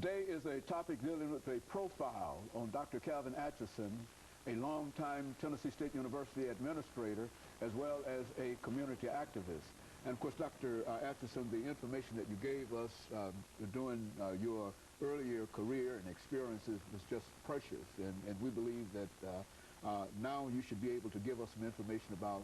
Today is a topic dealing with a profile on Dr. Calvin Atchison, a longtime Tennessee State University administrator, as well as a community activist. And of course, Dr. Atchison, the information that you gave us during your earlier career and experiences was just precious. And we believe that now you should be able to give us some information about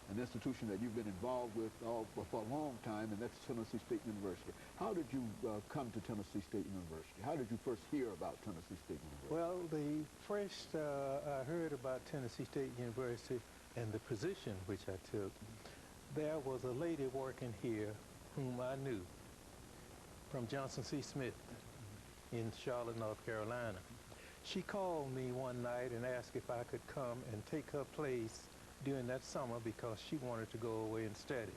an institution that you've been involved with for a long time, and that's Tennessee State University. How did you come to Tennessee State University? How did you first hear about Tennessee State University? Well, the first I heard about Tennessee State University and the position which I took, there was a lady working here whom I knew from Johnson C. Smith in Charlotte, North Carolina. She called me one night and asked if I could come and take her place during that summer because she wanted to go away and study.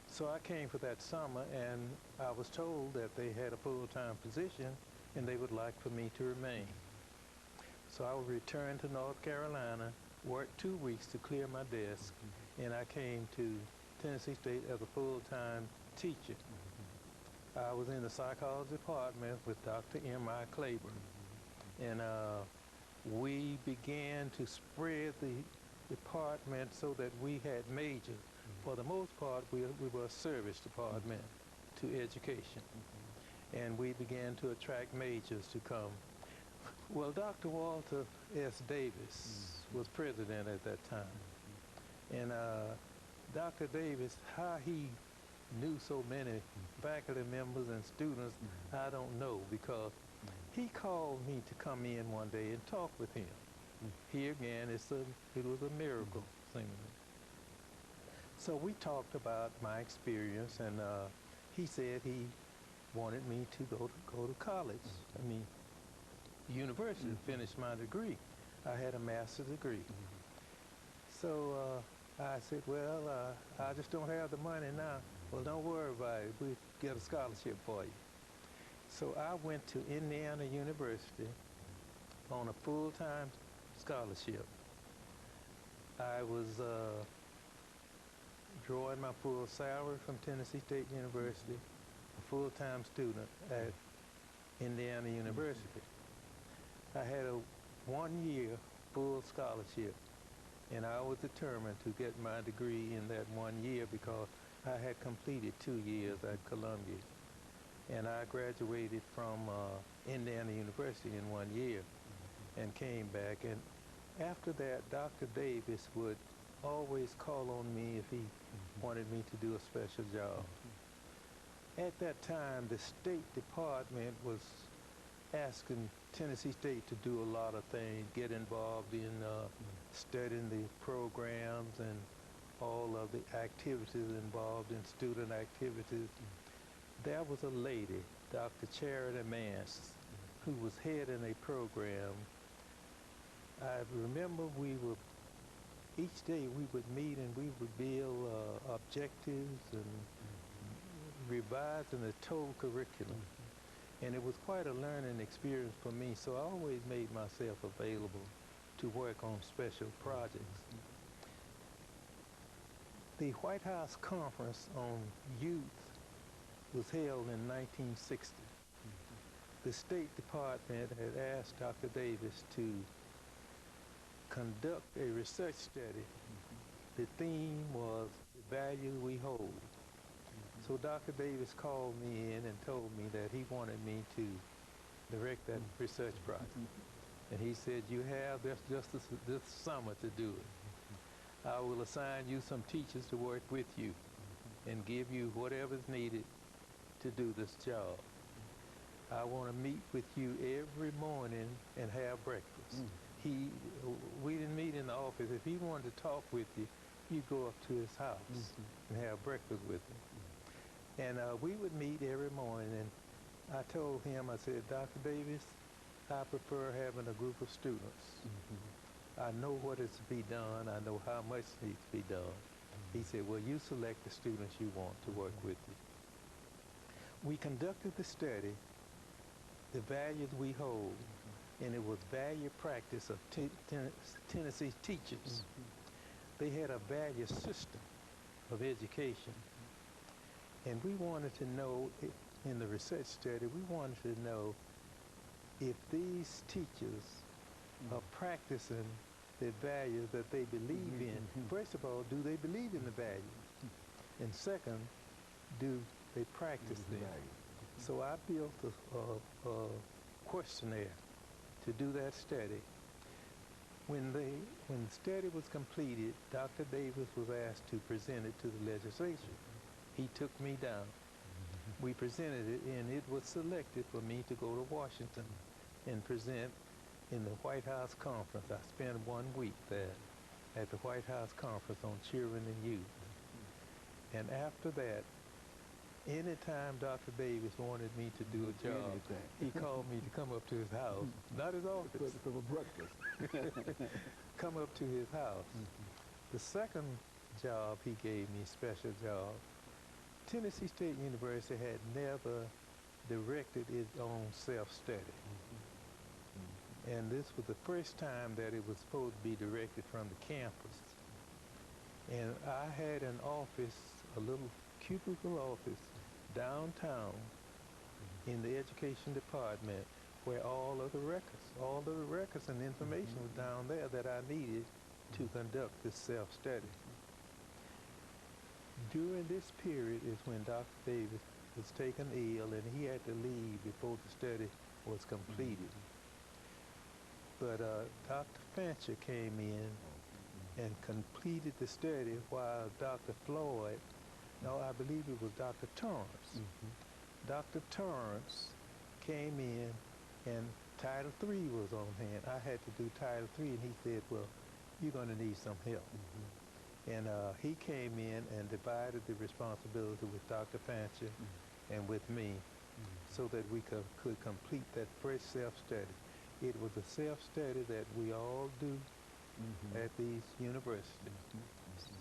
So I came for that summer, and I was told that they had a full-time position and they would like for me to remain. So I would return to North Carolina, worked 2 weeks to clear my desk, and I came to Tennessee State as a full-time teacher. I was in the psychology department with Dr. M.I. Claiborne, and we began to spread the department so that we had majors. For the most part, we were a service department to education, and we began to attract majors to come. Well, Dr. Walter S. Davis was president at that time, and Dr. Davis, how he knew so many faculty members and students, I don't know, because he called me to come in one day and talk with him. Here again, it was a miracle thing. So we talked about my experience, and he said he wanted me to go to college. I mean, university, to finish my degree. I had a master's degree. So I said, well, I just don't have the money now. Well, don't worry about it. We'll get a scholarship for you. So I went to Indiana University on a full-time scholarship. I was drawing my full salary from Tennessee State University, a full-time student at Indiana University. I had a one-year full scholarship, and I was determined to get my degree in that 1 year because I had completed 2 years at Columbia. And I graduated from Indiana University in 1 year and came back. And after that, Dr. Davis would always call on me if he wanted me to do a special job. At that time, the State Department was asking Tennessee State to do a lot of things, get involved in studying the programs and all of the activities involved in student activities. There was a lady, Dr. Charity Mance, who was heading a program. I remember each day we would meet and we would build objectives and revising the total curriculum. And it was quite a learning experience for me, so I always made myself available to work on special projects. The White House Conference on Youth was held in 1960. The State Department had asked Dr. Davis to conduct a research study. The theme was the value we hold. So Dr. Davis called me in and told me that he wanted me to direct that research project. And he said, you have just this summer to do it. I will assign you some teachers to work with you and give you whatever's needed to do this job. I want to meet with you every morning and have breakfast. We didn't meet in the office. If he wanted to talk with you, you go up to his house and have breakfast with him. And we would meet every morning, and I told him, I said, Dr. Davis, I prefer having a group of students. I know what is to be done. I know how much needs to be done. He said, well, you select the students you want to work with you. We conducted the study, the values we hold, and it was value practice of Tennessee's teachers. They had a value system of education. And we wanted to know in the research study, we wanted to know if these teachers are practicing the values that they believe in. First of all, do they believe in the values? And second, do they practice them? So I built a questionnaire to do that study. When the study was completed, Dr. Davis was asked to present it to the legislature. He took me down. We presented it, and it was selected for me to go to Washington and present in the White House Conference. I spent 1 week there at the White House Conference on Children and Youth. And after that, anytime Dr. Davis wanted me to do a job, he called me to come up to his house, not his office. For breakfast. Come up to his house. The second job he gave me, special job, Tennessee State University had never directed its own self-study. And this was the first time that it was supposed to be directed from the campus. And I had an office, a little cubicle office, downtown in the education department where all of the records and information was down there that I needed to conduct this self-study. During this period is when Dr. Davis was taken ill and he had to leave before the study was completed. But Dr. Fancher came in and completed the study while Dr. Floyd, no, I believe it was Dr. Torrance. Dr. Torrance came in and Title III was on hand. I had to do Title III, and he said, well, you're going to need some help. And he came in and divided the responsibility with Dr. Fancher and with me so that we could complete that first self-study. It was a self-study that we all do at these universities,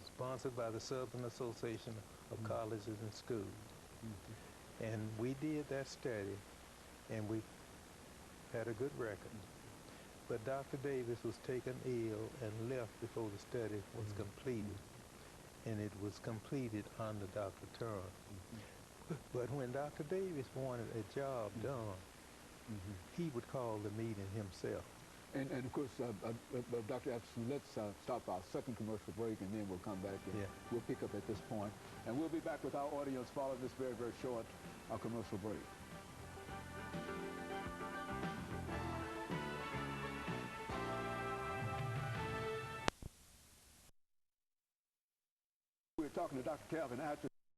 sponsored by the Southern Association of Colleges and Schools. And we did that study, and we had a good record. But Dr. Davis was taken ill and left before the study was completed. And it was completed under Dr. Torrance. But when Dr. Davis wanted a job done, he would call the meeting himself. And of course, Dr. Atchison, let's stop our second commercial break, and then we'll come back and we'll pick up at this point. And we'll be back with our audience following this very, very short commercial break. We're talking to Dr. Calvin Atchison.